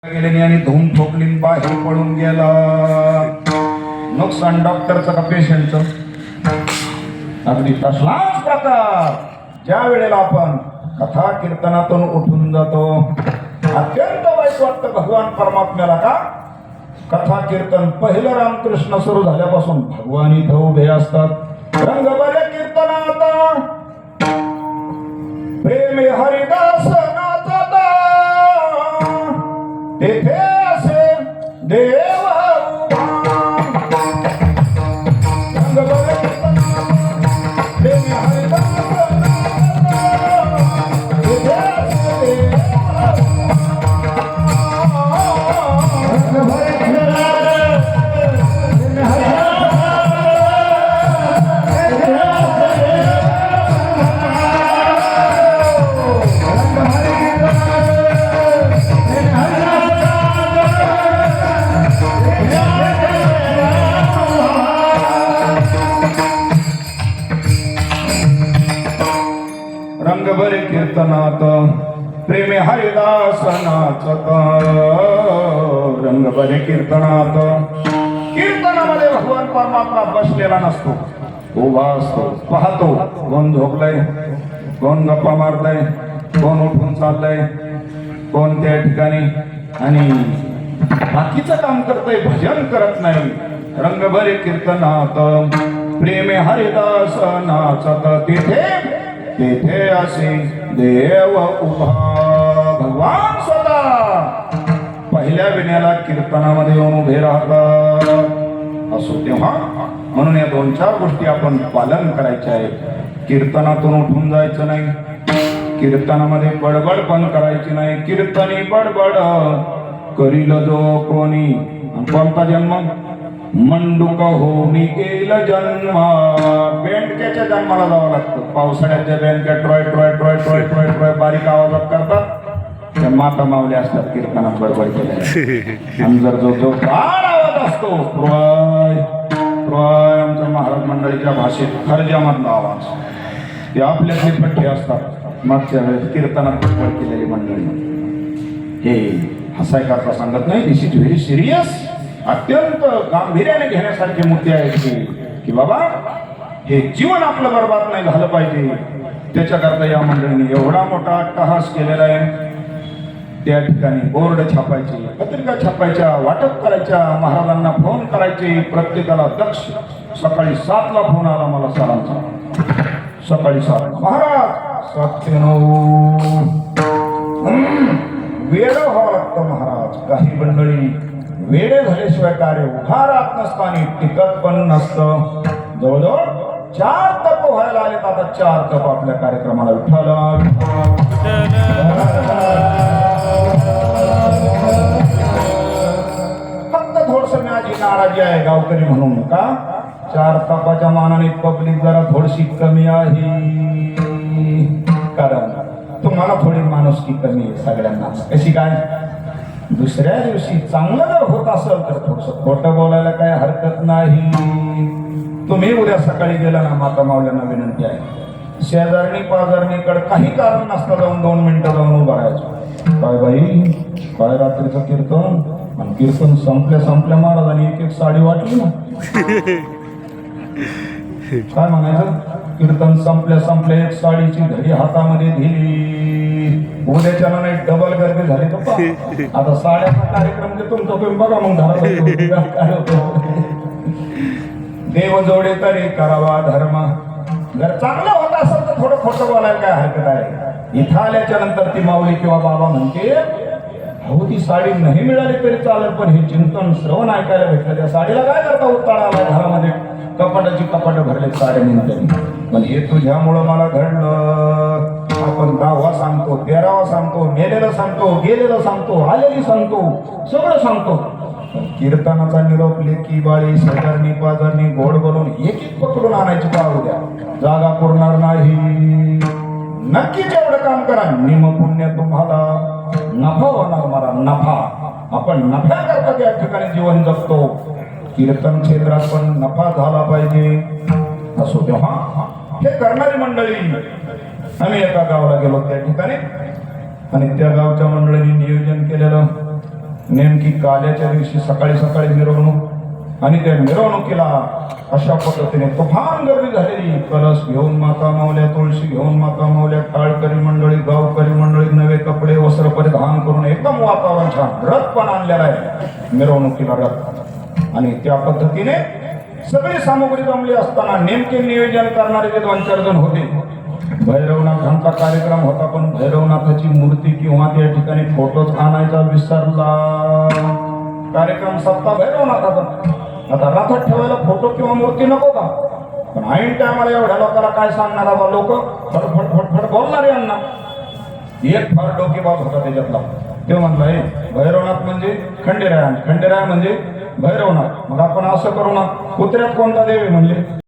गेल्याने आणि धूम ठोकली बाहेर पळून गेला. नुकसान डॉक्टरचं का पेशंटचं? अगदी तसलाच प्रकार ज्या वेळेला आपण कथा कीर्तनातून उठून जातो, अत्यंत वाईट वाटतं भगवान परमात्म्याला. का कथा कीर्तन पहिलं रामकृष्ण सुरू झाल्यापासून भगवान इथं उभे असतात. रंग बरे कीर्तनात प्रेम हरिदास नाचता, तेथे असे देव उभा. रंग बरे कीर्तनात प्रेम हरिदास नाचता, तेथे असे देव रंग बरे कीर्तनात प्रेमे हरिदास नाचत. रंग बरे कीर्तनात, कीर्तनामध्ये भगवान परमात्मा बसलेला नसतो, उभा असतो. पाहतो कोण झोपलंय, कोण गप्पा मारतय, कोण उठून चाललंय, कोण त्या ठिकाणी आणि बाकीचं काम करतय, भजन करत नाही. रंग बरे कीर्तनात प्रेमे हरिदास नाचत, तेथे असे देव उभा. भगवान स्वतः पहिल्या विण्याला कीर्तनामध्ये येऊन उभे राहतात. असो तेव्हा म्हणून या दोन चार गोष्टी आपण पालन करायचे आहे. कीर्तनातून उठून जायचं नाही, कीर्तनामध्ये बडबड पण करायची नाही. कीर्तनी बडबड करील जो कोणी. कोणता जन्म? मंडूक होऊनी येईल जन्म. बेंडक्याच्या जन्माला जावं लागतं. पावसाळ्याच्या बेंडक्या ट्रॉय ट्रॉय ट्रॉय ट्रॉय ट्रॉय ट्रॉय बारीक आवाजात करतात, त्या माता मावल्या असतात कीर्तनात बडबड केल्या. आणि जर जो जो गाढ आवाज असतो, ट्रॉय ट्रॉय, आमच्या महाराज मंडळीच्या भाषेत खर्जामधला आवाज, ते आपल्यातले पठ्ठे असतात. मागच्या वेळेस कीर्तनात बडबड केलेली मंडळी, हे हसायकारता सांगत नाही. दिस इज व्हेरी सिरियस. अत्यंत गांभीर्याने घेण्यासारखे मुद्दे आहेत की बाबा हे जीवन आपलं बर्बाद नाही झालं पाहिजे. त्याच्याकरता या मंडळीने एवढा मोठा अट्टहास केलेला आहे. त्या ठिकाणी बोर्ड छापायचे, पत्रिका छापायच्या, वाटप करायच्या, महाराजांना फोन करायचे, प्रत्येकाला दक्ष. सकाळी 7ला फोन आला मला सरांचा, सकाळी 7ला, महाराज 7 ते 9 वेळ व्हावं लागतं महाराज. काही मंडळी वेळे झाल्याशिवाय कार्य उभा राहत नसताना टिकत पण नसतं. जवळजवळ 4 तप व्हायला आले. आता 4 तप आपल्या कार्यक्रमाला उठाला. फक्त थोडस माझी नाराजी आहे गावकरी म्हणून. का 4 तपाच्या मानाने पब्लिक जरा थोडीशी कमी आहे. कारण तुम्हाला थोडी माणुसकी कमी आहे सगळ्यांनाच. कशी काय? दुसऱ्या दिवशी चांगलं जर होत असेल तर थोडस खोटं बोलायला काय हरकत नाही. तुम्ही उद्या सकाळी गेला ना, माता मावल्यांना विनंती आहे, शेजारणी पाजारणीकडे काही कारण नसतं जाऊन 2 मिनिटं जाऊन उभं राहायचं. काय बाई, काय रात्रीचं कीर्तन, आणि कीर्तन संपल्या महाराजांनी एक साडी वाटली ना. काय म्हणायचं? कीर्तन संपल्या एक साडीची घडी हातामध्ये दिली. उद्याच्या नाही डबल गर्दी झाली पप्पा. आता साड्याचा कार्यक्रम जे तुमचा तुम्ही बघा मग काय होतं. देव जोडे तरी करावा धर्म. जर चांगलं होत असेल तर थोडं खोटं बोलायला काय हरकत आहे. इथं आल्याच्या नंतर ती माऊली किंवा बाबा म्हणते, अहो ती साडी नाही मिळाली तरी चालेल, पण हे चिंतन श्रवण ऐकायला भेटलं. त्या साडीला काय करता उत्ताळा आला घरामध्ये, कपाट भरले साड्या निंतनी. पण हे तुझ्यामुळं मला घडलं. आपण 10वा सांगतो, 13वा सांगतो, मेलेलं सांगतो, गेलेलं सांगतो, आलेली सांगतो, सगळं सांगतो. कीर्तनाचा निरोप लेकी बाळी शेजारणी पाजारणी गोड बोलून एक पकडून आणायची पाहू द्या, जागा पुरणार नाही. नक्कीच एवढं काम करा, निम पुण्य तुम्हाला नफा होणार. मला नफा, आपण नफ्याकरता त्या ठिकाणी जीवन जगतो. कीर्तन क्षेत्रात पण नफा झाला पाहिजे. असो तेव्हा हे करणारी मंडळी आम्ही एका गावाला गेलो त्या ठिकाणी आणि त्या गावच्या मंडळींनी नियोजन केलेलं नेमकी काल्याच्या दिवशी सकाळी सकाळी मिरवणूक आणि त्या मिरवणुकीला अशा पद्धतीने तुफान गर्दी झालेली. कलश घेऊन माता मावल्या, तुळशी घेऊन माता मावल्या, टाळकरी मंडळी, गावकरी मंडळी, नवे कपडे वस्त्र परिधान करून एकदम वातावरण छान. रथ पण आणलेला आहे मिरवणुकीला, रथ. आणि त्या पद्धतीने सगळी सामुग्री जमली असताना नेमके नियोजन करणारे जे 2-4 जण होते. भैरवनाथांचा कार्यक्रम होता, पण भैरवनाथाची मूर्ती किंवा त्या ठिकाणी फोटोच आणायचा विसरला. कार्यक्रम सप्ताह भैरवनाथाचा. आता रथात ठेवायला फोटो किंवा मूर्ती नको का? पण ऐन टायमाला एवढ्या लोकांना काय सांगणार? आता लोक फटफट फटफट बोलणार यांना. एक फार डोकेबाज होता त्याच्यातला. ते म्हणला, हे भैरवनाथ म्हणजे खंडेराय, खंडेराय म्हणजे भैरवनाथ. मग आपण असं करू ना, कुत्र्यात कोणता देव आहे म्हणले?